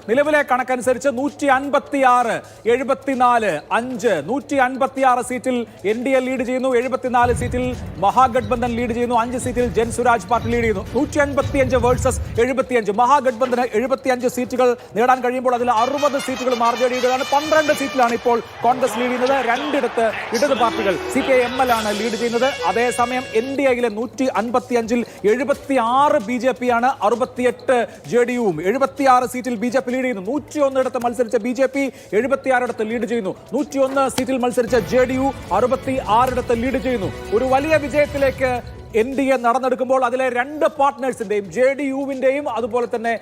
നിലവിലെ കണക്കനുസരിച്ച് 156, 74, 5, 156 സീറ്റിൽ NDA ലീഡ് ചെയ്യുന്നു. 74 സീറ്റിൽ മഹാഗഡ്ബന്ധൻ ലീഡ് ചെയ്യുന്നു. 5 സീറ്റിൽ ജൻ സുരാജ് പാർട്ടി ലീഡ് ചെയ്യുന്നു. 185 വേഴ്സസ് 75. മഹാഗഡ്ബന്ധന് 75 സീറ്റുകൾ നേടാൻ കഴിയുമ്പോൾ അതിൽ 60 സീറ്റുകൾ RJDയുടേതാണ്. 12 സീറ്റിലാണ് ഇപ്പോൾ കോൺഗ്രസ് ലീഡ് ചെയ്യുന്നത്. 2 ഇടത്ത് ഇടത് പാർട്ടികൾ CPI-ML ആണ് ലീഡ് ചെയ്യുന്നത്. അതേസമയം NDAയിലെ 155-ൽ 76 BJP ആണ്, 68 JDU-വും. 76 സീറ്റിൽ BJP ലീഡ് ചെയ്യുന്നു. 101 ഇടത്ത് മത്സരിച്ച BJP 76 ഇടത്ത് ലീഡ് ചെയ്യുന്നു. 101 സീറ്റിൽ മത്സരിച്ച JDU 66 ഇടത്ത് ലീഡ് ചെയ്യുന്നു. ഒരു വലിയ വിജയത്തിലേക്ക് NDA നടന്നെടുക്കുമ്പോൾ അതിലെ 2 പാർട്ട്നേഴ്സിന്റെയും JDU-വിന്റെയും അതുപോലെ തന്നെ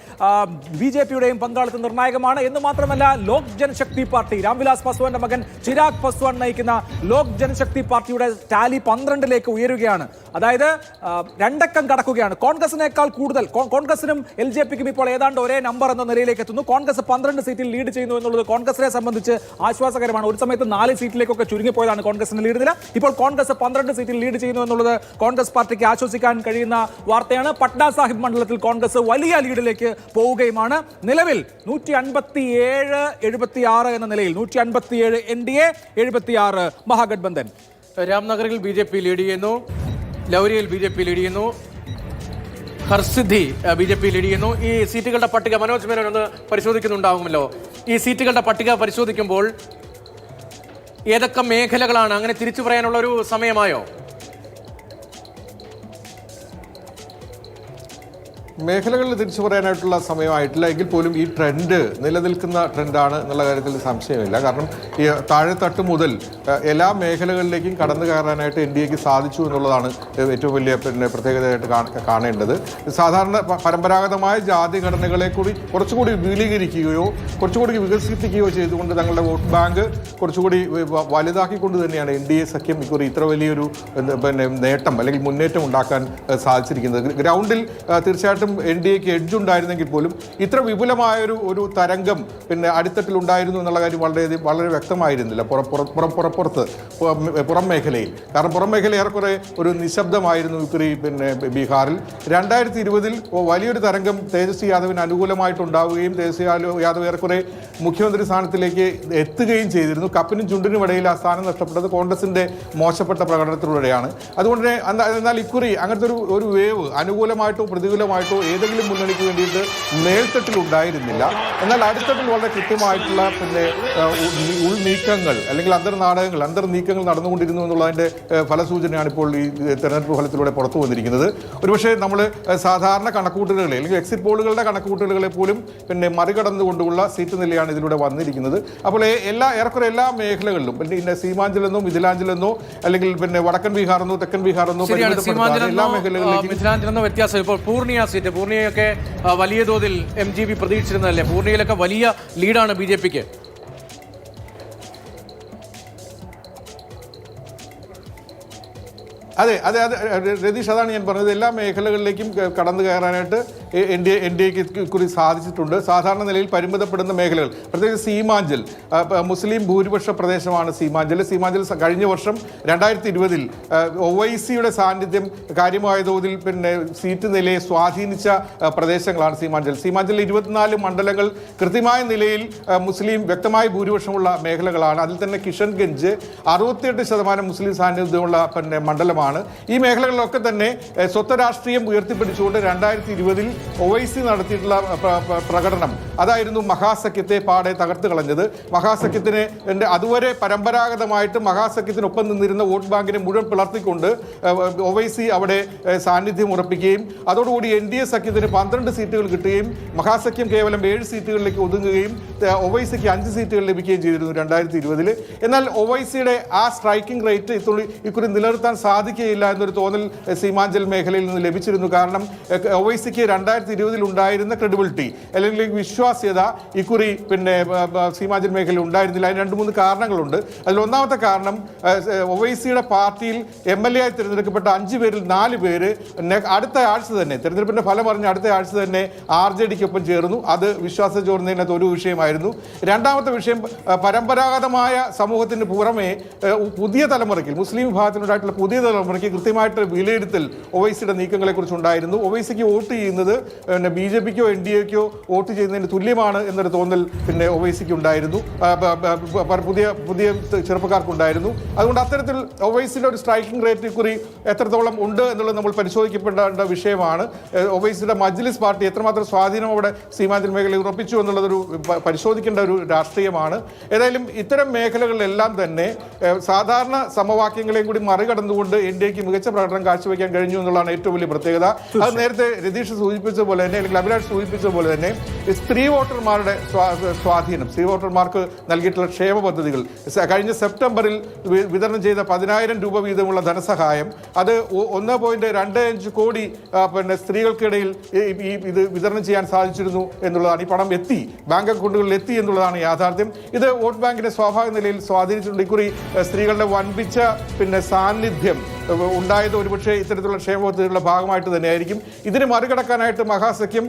BJP-യുടെയും പങ്കാളിത്തം നിർണായകമാണ് എന്ന് മാത്രമല്ല ലോക് ജനശക്തി പാർട്ടി, രാംവിലാസ് പാസ്വാന്റെ മകൻ ചിരാഗ് പാസ്വാൻ നയിക്കുന്ന ലോക് ജനശക്തി പാർട്ടിയുടെ ടാലി 12ലേക്ക് ഉയരുകയാണ്. അതായത് 2 അക്കം കടക്കുകയാണ്. കോൺഗ്രസിനേക്കാൾ കൂടുതൽ കോൺഗ്രസിനും LJPക്കും ഇപ്പോൾ ഏതാണ്ട് ഒരേ നമ്പർ എന്ന നിലയിലേക്ക് എത്തുന്നു. കോൺഗ്രസ് 12 സീറ്റിൽ ലീഡ് ചെയ്യുന്നു എന്നുള്ളത് കോൺഗ്രസിനെ സംബന്ധിച്ച് ആശ്വാസകരമാണ്. ഒരു സമയത്ത് 4 സീറ്റിലേക്കൊക്കെ ചുരുങ്ങിപ്പോയതാണ് കോൺഗ്രസിന്റെ ലീഡ് നില. ഇപ്പോൾ കോൺഗ്രസ് 12 സീറ്റിൽ ലീഡ് ചെയ്യുന്നു എന്നുള്ളത് കോൺഗ്രസ് പാർട്ടിക്ക് ആശ്വസിക്കാൻ കഴിയുന്ന വാർത്തയാണ്. പട്ന സാഹിബ് മണ്ഡലത്തിൽ കോൺഗ്രസ് വലിയ ലീഡിലേക്ക് പോവുകയുമാണ്. നിലവിൽ 157-76 എന്ന നിലയിൽ 157 NDA, 76 മഹാഗഡ്ബന്ധൻ. രാംനഗറിൽ BJP ലീഡ് ചെയ്യുന്നു, ലൗരിയിൽ BJP ലീഡ് ചെയ്യുന്നു, ഹർസിദ്ധി BJP ലീഡ് ചെയ്യുന്നു. ഈ സീറ്റുകളുടെ പട്ടിക മനോജ് മേനോൻ ഒന്ന് പരിശോധിക്കുന്നുണ്ടാകുമല്ലോ. ഈ സീറ്റുകളുടെ പട്ടിക പരിശോധിക്കുമ്പോൾ ഏതൊക്കെ മേഖലകളാണ്, അങ്ങനെ തിരിച്ചു പറയാനുള്ള ഒരു സമയമായോ? മേഖലകളിൽ തിരിച്ചു പറയാനായിട്ടുള്ള സമയമായിട്ടില്ല എങ്കിൽ പോലും ഈ ട്രെൻഡ് നിലനിൽക്കുന്ന ട്രെൻഡാണ് എന്നുള്ള കാര്യത്തിൽ സംശയമില്ല. കാരണം ഈ താഴെത്തട്ട് മുതൽ എല്ലാ മേഖലകളിലേക്കും കടന്നു കയറാനായിട്ട് NDAക്ക് സാധിച്ചു എന്നുള്ളതാണ് ഏറ്റവും വലിയ പ്രത്യേകതയായിട്ട് കാണേണ്ടത്. സാധാരണ പരമ്പരാഗതമായ ജാതി ഘടനകളെ കൂടി കുറച്ചുകൂടി വിപുലീകരിക്കുകയോ കുറച്ചുകൂടി വികസിപ്പിക്കുകയോ ചെയ്തുകൊണ്ട് തങ്ങളുടെ വോട്ട് ബാങ്ക് കുറച്ചുകൂടി വലുതാക്കിക്കൊണ്ട് തന്നെയാണ് NDA സഖ്യം ഇക്കുറി ഇത്ര വലിയൊരു നേട്ടം അല്ലെങ്കിൽ മുന്നേറ്റം ഉണ്ടാക്കാൻ സാധിച്ചിരിക്കുന്നത്. ഗ്രൗണ്ടിൽ തീർച്ചയായിട്ടും NDAക്ക് എഡ്ജ് ഉണ്ടായിരുന്നെങ്കിൽ പോലും ഇത്ര വിപുലമായൊരു തരംഗം അടിത്തട്ടിൽ ഉണ്ടായിരുന്നു എന്നുള്ള കാര്യം വളരെ വ്യക്തമായിരുന്നില്ല പുറം മേഖലയിൽ. കാരണം പുറം മേഖല ഏറെക്കുറെ ഒരു നിശബ്ദമായിരുന്നു ഇക്കുറി ബീഹാറിൽ. 2020-ൽ വലിയൊരു തരംഗം തേജസ്വി യാദവിന് അനുകൂലമായിട്ടുണ്ടാവുകയും തേജസ്വി യാദവ് ഏറെക്കുറെ മുഖ്യമന്ത്രി സ്ഥാനത്തിലേക്ക് എത്തുകയും ചെയ്തിരുന്നു. കപ്പിനും ചുണ്ടിനും ഇടയിൽ ആ സ്ഥാനം നഷ്ടപ്പെട്ടത് കോൺഗ്രസിന്റെ മോശപ്പെട്ട പ്രകടനത്തിലൂടെയാണ്. അതുകൊണ്ട് എന്നാൽ ഇക്കുറി അങ്ങനത്തെ ഒരു വേവ് അനുകൂലമായിട്ടോ പ്രതികൂലമായിട്ടോ ഏതെങ്കിലും മുന്നണിക്ക് വേണ്ടിയിട്ട് മേൽത്തട്ടിൽ ഉണ്ടായിരുന്നില്ല. എന്നാൽ അടിത്തട്ടിൽ വളരെ കൃത്യമായിട്ടുള്ള ഉൾനീക്കങ്ങൾ അല്ലെങ്കിൽ അന്തർനീക്കങ്ങൾ നടന്നുകൊണ്ടിരുന്നു എന്നുള്ളതിൻ്റെ ഫലസൂചനയാണ് ഇപ്പോൾ ഈ തെരഞ്ഞെടുപ്പ് ഫലത്തിലൂടെ പുറത്തു വന്നിരിക്കുന്നത്. ഒരുപക്ഷെ നമ്മൾ സാധാരണ കണക്കൂട്ടലുകളെ അല്ലെങ്കിൽ എക്സിറ്റ് പോളുകളുടെ കണക്കൂട്ടലുകളെ പോലും മറികടന്നുകൊണ്ടുള്ള സീറ്റ് നിലയാണ് ഇതിലൂടെ വന്നിരിക്കുന്നത്. അപ്പോൾ ഏറെക്കുറെ എല്ലാ മേഖലകളിലും സീമാഞ്ചലെന്നോ മിഥിലാഞ്ചലെന്നോ അല്ലെങ്കിൽ വടക്കൻ ബീഹാറെന്നോ തെക്കൻ ബീഹാറെന്നോ എല്ലാ മേഖലകളിലും വ്യത്യാസം. ഇപ്പോൾ പൂർണിയൊക്കെ വലിയ തോതിൽ MGP പ്രതീക്ഷിച്ചിരുന്നതല്ലേ? പൂർണിയയിലൊക്കെ വലിയ ലീഡാണ് BJPക്ക്. അതെ രതീഷ്, അതാണ് ഞാൻ പറഞ്ഞത്. എല്ലാ മേഖലകളിലേക്കും കടന്നു കയറാനായിട്ട് NDAക്ക് കുറി സാധിച്ചിട്ടുണ്ട്. സാധാരണ നിലയിൽ പരിമിതപ്പെടുന്ന മേഖലകൾ, പ്രത്യേകിച്ച് സീമാഞ്ചൽ, മുസ്ലിം ഭൂരിപക്ഷ പ്രദേശമാണ് സീമാഞ്ചൽ. കഴിഞ്ഞ വർഷം 2020-ൽ OICയുടെ സാന്നിധ്യം കാര്യമായ തോതിൽ സീറ്റ് നിലയെ സ്വാധീനിച്ച പ്രദേശങ്ങളാണ് സീമാഞ്ചലിൽ 24 മണ്ഡലങ്ങൾ കൃത്യമായ നിലയിൽ മുസ്ലിം വ്യക്തമായ ഭൂരിപക്ഷമുള്ള മേഖലകളാണ്. അതിൽ തന്നെ കിഷൻഗഞ്ച് 68% മുസ്ലിം സാന്നിധ്യമുള്ള മണ്ഡലമാണ്. ഈ മേഖലകളിലൊക്കെ തന്നെ സ്വത്ത് രാഷ്ട്രീയം ഉയർത്തിപ്പിടിച്ചുകൊണ്ട് 2020-ൽ OIC നടത്തിയിട്ടുള്ള പ്രകടനം അതായിരുന്നു മഹാസഖ്യത്തെ പാടെ തകർത്ത് കളഞ്ഞത്. മഹാസഖ്യത്തിന് അതുവരെ പരമ്പരാഗതമായിട്ട് മഹാസഖ്യത്തിനൊപ്പം നിന്നിരുന്ന വോട്ട് ബാങ്കിനെ മുഴുവൻ പിളർത്തിക്കൊണ്ട് OIC അവിടെ സാന്നിധ്യം ഉറപ്പിക്കുകയും അതോടുകൂടി NDA സഖ്യത്തിന് 12 സീറ്റുകൾ കിട്ടുകയും മഹാസഖ്യം കേവലം 7 സീറ്റുകളിലേക്ക് ഒതുങ്ങുകയും OICക്ക് 5 സീറ്റുകൾ ലഭിക്കുകയും ചെയ്തിരുന്നു 2020-ൽ. എന്നാൽ OICയുടെ ആ സ്ട്രൈക്കിംഗ് റേറ്റ് ഇക്കുറി നിലനിർത്താൻ സാധിക്കുകയില്ല എന്നൊരു തോന്നൽ സീമാഞ്ചൽ മേഖലയിൽ നിന്ന് ലഭിച്ചിരുന്നു. കാരണം OICക്ക് 2020-ൽ ഉണ്ടായിരുന്ന ക്രെഡിബിലിറ്റി അല്ലെങ്കിൽ വിശ്വാസ്യത ഇക്കുറി സീമാഞ്ചൽ മേഖലയിൽ ഉണ്ടായിരുന്നില്ല. അതിന് 2-3 കാരണങ്ങളുണ്ട്. അതിൽ ഒന്നാമത്തെ കാരണം OICയുടെ പാർട്ടിയിൽ MLA ആയി തിരഞ്ഞെടുക്കപ്പെട്ട 5 പേരിൽ 4 പേര് അടുത്ത ആഴ്ച തന്നെ തിരഞ്ഞെടുപ്പിന്റെ ഫലം പറഞ്ഞ് അടുത്ത ആഴ്ച തന്നെ RJDക്കൊപ്പം ചേർന്നു. അത് വിശ്വാസ ചോർന്നതിനകത്ത് ഒരു വിഷയമായിരുന്നു. രണ്ടാമത്തെ വിഷയം, പരമ്പരാഗതമായ സമൂഹത്തിന് പുറമെ പുതിയ തലമുറയ്ക്ക് മുസ്ലിം വിഭാഗത്തിനുണ്ടായിട്ടുള്ള പുതിയ മുറയ്ക്ക് കൃത്യമായിട്ട് വിലയിരുത്തൽ ഒവൈസിയുടെ നീക്കങ്ങളെക്കുറിച്ച് ഉണ്ടായിരുന്നു. ഒവൈസിക്ക് വോട്ട് ചെയ്യുന്നത് പിന്നെ BJPക്കോ NDAക്കോ വോട്ട് ചെയ്യുന്നതിന് തുല്യമാണ് എന്നൊരു തോന്നൽ പിന്നെ ഒവൈസിക്ക് ഉണ്ടായിരുന്നു, പുതിയ ചെറുപ്പക്കാർക്കുണ്ടായിരുന്നു. അതുകൊണ്ട് അത്തരത്തിൽ ഒവൈസിയുടെ ഒരു സ്ട്രൈക്കിംഗ് റേറ്റ് കുറി എത്രത്തോളം ഉണ്ട് എന്നുള്ളത് നമ്മൾ പരിശോധിക്കപ്പെടേണ്ട വിഷയമാണ്. ഒവൈസിയുടെ മജ്ലിസ് പാർട്ടി എത്രമാത്രം സ്വാധീനം അവിടെ സീമാഞ്ചൽ മേഖലയിൽ ഉറപ്പിച്ചു എന്നുള്ളതൊരു പരിശോധിക്കേണ്ട ഒരു രാഷ്ട്രീയമാണ്. ഏതായാലും ഇത്തരം മേഖലകളിലെല്ലാം തന്നെ സാധാരണ സമവാക്യങ്ങളെയും കൂടി മറികടന്നുകൊണ്ട് NDAക്ക് മികച്ച പ്രകടനം കാഴ്ചവെക്കാൻ കഴിഞ്ഞു എന്നുള്ളതാണ് ഏറ്റവും വലിയ പ്രത്യേകത. അത് നേരത്തെ രതീഷ് സൂചിപ്പിച്ച പോലെ തന്നെ, അല്ലെങ്കിൽ അഭിലാഷ് സൂചിപ്പിച്ച പോലെ തന്നെ സ്ത്രീ വോട്ടർമാരുടെ സ്വാധീനം, സ്ത്രീ വോട്ടർമാർക്ക് നൽകിയിട്ടുള്ള ക്ഷേമ പദ്ധതികൾ, കഴിഞ്ഞ സെപ്റ്റംബറിൽ വിതരണം ചെയ്ത 10,000 രൂപ വീതമുള്ള ധനസഹായം, അത് 1.25 കോടി പിന്നെ സ്ത്രീകൾക്കിടയിൽ ഇത് വിതരണം ചെയ്യാൻ സാധിച്ചിരുന്നു എന്നുള്ളതാണ്. ഈ പണം എത്തി, ബാങ്ക് അക്കൗണ്ടുകളിൽ എത്തി എന്നുള്ളതാണ് യാഥാർത്ഥ്യം. ഇത് വോട്ട് ബാങ്കിനെ സ്വാഭാവിക നിലയിൽ സ്വാധീനിച്ചിട്ടുണ്ട്. ഇക്കുറി സ്ത്രീകളുടെ വൻപിച്ച പിന്നെ സാന്നിധ്യം ഉണ്ടായത് ഒരുപക്ഷെ ഇത്തരത്തിലുള്ള ക്ഷേമ പദ്ധതികളുടെ ഭാഗമായിട്ട് തന്നെയായിരിക്കും. ഇതിന് മറികടക്കാനായിട്ട് മഹാസഖ്യം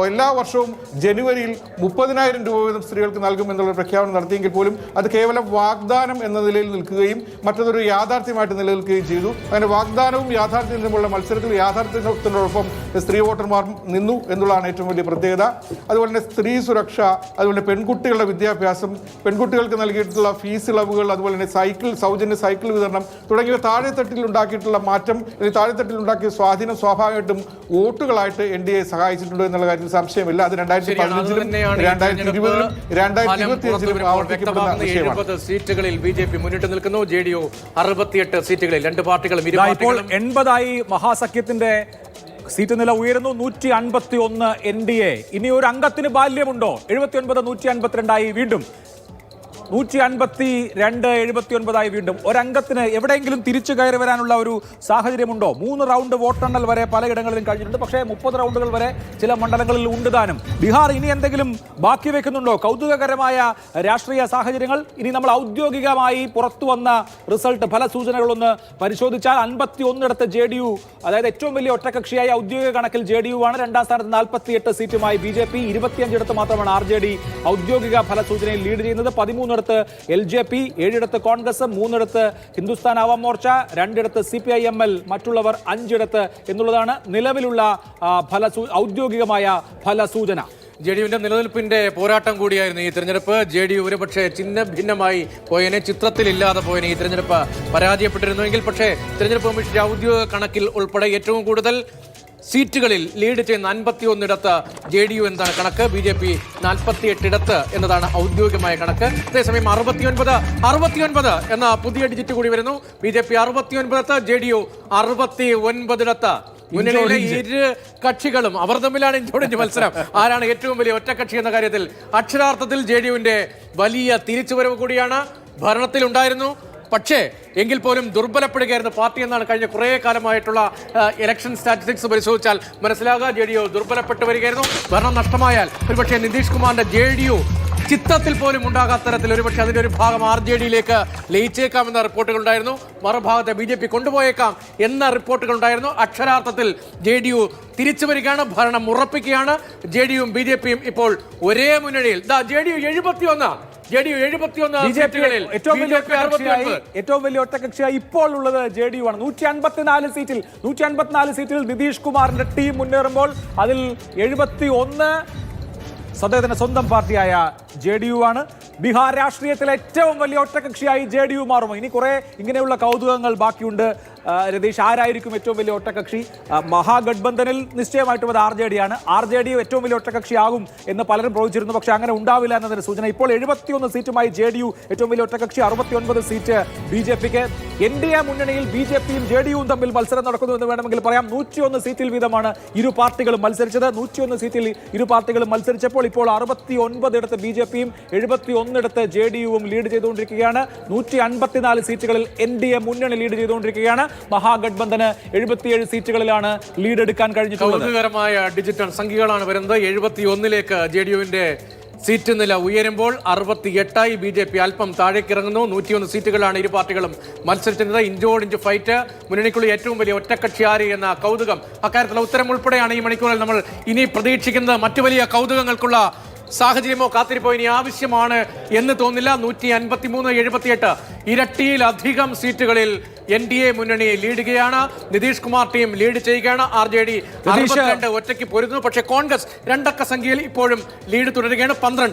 എല്ലാ വർഷവും ജനുവരിയിൽ 30,000 രൂപ വീതം സ്ത്രീകൾക്ക് നൽകും എന്നുള്ള പ്രഖ്യാപനം നടത്തിയെങ്കിൽ പോലും അത് കേവലം വാഗ്ദാനം എന്ന നിലയിൽ നിൽക്കുകയും മറ്റതൊരു യാഥാർത്ഥ്യമായിട്ട് നിലനിൽക്കുകയും ചെയ്തു. അങ്ങനെ വാഗ്ദാനവും യാഥാർത്ഥ്യവും തമ്മിലുള്ള മത്സരത്തിൽ യാഥാർത്ഥ്യത്തിനോടൊപ്പം സ്ത്രീ വോട്ടർമാർ നിന്നു എന്നുള്ളതാണ് ഏറ്റവും വലിയ പ്രത്യേകത. അതുപോലെ തന്നെ സ്ത്രീ സുരക്ഷ, അതുപോലെ പെൺകുട്ടികളുടെ വിദ്യാഭ്യാസം, പെൺകുട്ടികൾക്ക് നൽകിയിട്ടുള്ള ഫീസ് ഇളവുകൾ, അതുപോലെ തന്നെ സൗജന്യ സൈക്കിൾ വിതരണം തുടങ്ങിയവ താഴെത്തട്ടിൽ ഉണ്ടാക്കിയിട്ടുള്ള മാറ്റം, താഴെത്തട്ടിൽ ഉണ്ടാക്കിയ സ്വാധീനം സ്വാഭാവികമായിട്ടും വോട്ടുകളായിട്ട് NDA സഹായിച്ചിട്ടുണ്ട് എന്നുള്ള കാര്യത്തിൽ സംശയമില്ല. അത് 2015-ലും 2020-ലും 2025-ലും ആവർത്തിക്കപ്പെടുന്ന വിഷയമാണ്. സീറ്റുകളിൽ BJP മുന്നിട്ട് നിൽക്കുന്നു. JDU 68 സീറ്റുകളിൽ, രണ്ട് പാർട്ടികളും 80 മഹാസഖ്യത്തിന്റെ സീറ്റ് നില ഉയരുന്നു. 151 NDA. ഇനി ഒരു അംഗത്തിന് ബാല്യമുണ്ടോ? 79 152 വീണ്ടും 152 79 വീണ്ടും ഒരംഗത്തിന് എവിടെയെങ്കിലും തിരിച്ചു കയറി വരാനുള്ള ഒരു സാഹചര്യമുണ്ടോ? 3 റൗണ്ട് വോട്ടെണ്ണൽ വരെ പലയിടങ്ങളിലും കഴിഞ്ഞിട്ടുണ്ട്. പക്ഷേ 30 റൗണ്ടുകൾ വരെ ചില മണ്ഡലങ്ങളിൽ ഉണ്ട് താനും. ബീഹാർ ഇനി എന്തെങ്കിലും ബാക്കി വെക്കുന്നുണ്ടോ? കൗതുകകരമായ രാഷ്ട്രീയ സാഹചര്യങ്ങൾ. ഇനി നമ്മൾ ഔദ്യോഗികമായി പുറത്തു വന്ന റിസൾട്ട്, ഫലസൂചനകളൊന്ന് പരിശോധിച്ചാൽ 51 JDU, അതായത് ഏറ്റവും വലിയ ഒറ്റകക്ഷിയായി ഔദ്യോഗിക കണക്കിൽ JDU ആണ്. രണ്ടാം സ്ഥാനത്ത് 48 സീറ്റുമായി BJP, 25 മാത്രമാണ് RJD ഔദ്യോഗിക ഫലസൂചനയിൽ ലീഡ് ചെയ്യുന്നത്. 13 LJP, 7 കോൺഗ്രസ്, 3 ഹിന്ദുസ്ഥാൻ അവാം മോർച്ച, 2 CPIML, മറ്റുള്ളവർ 5 എന്നുള്ളതാണ് നിലവിലുള്ള ഔദ്യോഗികമായ ഫലസൂചന. JDUവിന്റെ നിലനിൽപ്പിന്റെ പോരാട്ടം കൂടിയായിരുന്നു ഈ തെരഞ്ഞെടുപ്പ്. JDU ഒരുപക്ഷെ ചിഹ്ന ഭിന്നമായി പോയനെ, ചിത്രത്തിലില്ലാതെ പോയനെ ഈ തെരഞ്ഞെടുപ്പ് പരാജയപ്പെട്ടിരുന്നുവെങ്കിൽ, പക്ഷേ തെരഞ്ഞെടുപ്പ് കമ്മീഷന്റെ ഔദ്യോഗിക കണക്കിൽ ഉൾപ്പെടെ ഏറ്റവും കൂടുതൽ സീറ്റുകളിൽ ലീഡ് ചെയ്യുന്ന 51 JDU എന്നതാണ് കണക്ക്. BJP 48 എന്നതാണ് ഔദ്യോഗികമായ കണക്ക്. അതേസമയം 69 എന്ന പുതിയ ഡിജിറ്റ് കൂടി വരുന്നു. BJP 69, JDU 69. മുന്നണിയിലെ ഇരു കക്ഷികളും അവർ തമ്മിലാണ് ഇഞ്ചോടിഞ്ച് മത്സരം. ആരാണ് ഏറ്റവും വലിയ ഒറ്റക്കക്ഷി എന്ന കാര്യത്തിൽ അക്ഷരാർത്ഥത്തിൽ JDUവിന്റെ വലിയ തിരിച്ചുവരവ് കൂടിയാണ്. ഭരണത്തിലുണ്ടായിരുന്നു, പക്ഷേ എങ്കിൽ പോലും ദുർബലപ്പെടുകയായിരുന്നു പാർട്ടി എന്നാണ് കഴിഞ്ഞ കുറേ കാലമായിട്ടുള്ള ഇലക്ഷൻ സ്റ്റാറ്റിസ്റ്റിക്സ് പരിശോധിച്ചാൽ മനസ്സിലാകുക. JDU ദുർബലപ്പെട്ടു വരികയായിരുന്നു. ഭരണം നഷ്ടമായാൽ ഒരുപക്ഷെ നിതീഷ് കുമാറിന്റെ JDU ചിത്രത്തിൽ പോലും ഉണ്ടാകാത്ത തരത്തിൽ ഒരുപക്ഷെ അതിന്റെ ഒരു ഭാഗം RJDയിലേക്ക് ലയിച്ചേക്കാമെന്ന റിപ്പോർട്ടുകൾ ഉണ്ടായിരുന്നു. മറുഭാഗത്തെ BJP കൊണ്ടുപോയേക്കാം എന്ന റിപ്പോർട്ടുകൾ ഉണ്ടായിരുന്നു. അക്ഷരാർത്ഥത്തിൽ JDU തിരിച്ചു വരികയാണ്, ഭരണം ഉറപ്പിക്കുകയാണ്. JDUവും BJPയും ഇപ്പോൾ ഒരേ മുന്നണിയിൽ. JDU 71 സീറ്റുകളിൽ, ഏറ്റവും വലിയ ഒറ്റകക്ഷിയായി ഇപ്പോൾ ഉള്ളത് JDU ആണ്. 154 സീറ്റിൽ നിതീഷ് കുമാറിന്റെ ടീം മുന്നേറുമ്പോൾ അതിൽ 71 അദ്ദേഹത്തിന്റെ സ്വന്തം പാർട്ടിയായ JDU ആണ്. ബീഹാർ രാഷ്ട്രീയത്തിലെ ഏറ്റവും വലിയ ഒറ്റകക്ഷിയായി JDU മാറുമോ? ഇനി കുറെ ഇങ്ങനെയുള്ള കൗതുകങ്ങൾ ബാക്കിയുണ്ട്. രതീഷ്, ആരായിരിക്കും ഏറ്റവും വലിയ ഒറ്റകക്ഷി? മഹാഗഡ്ബന്ധനിൽ നിശ്ചയമായിട്ടും അത് RJD ആണ്. RJD ഏറ്റവും വലിയ ഒറ്റകക്ഷിയാകും എന്ന് പലരും പ്രവചിച്ചിരുന്നു, പക്ഷേ അങ്ങനെ ഉണ്ടാവില്ല എന്നതിന് സൂചന. ഇപ്പോൾ 71 സീറ്റുമായി JDU ഏറ്റവും വലിയ ഒറ്റകക്ഷി, 69 സീറ്റ് BJPക്ക്. NDA മുന്നണിയിൽ BJPയും JDUവും തമ്മിൽ മത്സരം നടക്കുന്നു എന്ന് വേണമെങ്കിൽ പറയാം. 101 സീറ്റിൽ വീതമാണ് ഇരു പാർട്ടികളും മത്സരിച്ചത്. 101 സീറ്റിൽ ഇരു പാർട്ടികളും മത്സരിച്ചപ്പോൾ ഇപ്പോൾ 69 BJPയും 71 JDUവും ലീഡ് ചെയ്തുകൊണ്ടിരിക്കുകയാണ്. 154 സീറ്റുകളിൽ NDA മുന്നണി ലീഡ് ചെയ്തുകൊണ്ടിരിക്കുകയാണ്. മഹാഗഡ്ബന്ധന് 77 സീറ്റുകളിലാണ് ലീഡ് എടുക്കാൻ കഴിഞ്ഞിട്ടുള്ളത്. കൗതുകകരമായ ഡിജിറ്റൽ സംഖ്യകളാണ് വരുന്നത്. 71ലേക്ക് JDUവിന്റെ സീറ്റ് നില ഉയരുമ്പോൾ 68 BJP അല്പം താഴേക്കിറങ്ങുന്നു. 101 സീറ്റുകളാണ് ഇരു പാർട്ടികളും മത്സരിച്ചിരുന്നത്. ഇഞ്ചോടിഞ്ച് ഫൈറ്റ്. മുന്നണിക്കുള്ള ഏറ്റവും വലിയ ഒറ്റക്കക്ഷി ആര് എന്ന കൗതുകം, അക്കാര്യത്തിലുള്ള ഉത്തരം ഉൾപ്പെടെയാണ് ഈ മണിക്കൂറിൽ നമ്മൾ ഇനി പ്രതീക്ഷിക്കുന്നത്. മറ്റു വലിയ കൗതുകങ്ങൾക്കുള്ള സാഹചര്യമോ കാത്തിരിപ്പോ ഇനി ആവശ്യമാണ് എന്ന് തോന്നില്ല. 153-78 ഇരട്ടിയിലധികം സീറ്റുകളിൽ NDA മുന്നണി ലീഡുകയാണ്. നിതീഷ് കുമാർ ടീം ലീഡ് ചെയ്യുകയാണ്. RJD 62 ഒറ്റയ്ക്ക് പൊരുന്നു. പക്ഷേ കോൺഗ്രസ് 2 അക്ക സംഖ്യയിൽ ഇപ്പോഴും ലീഡ് തുടരുകയാണ്. 12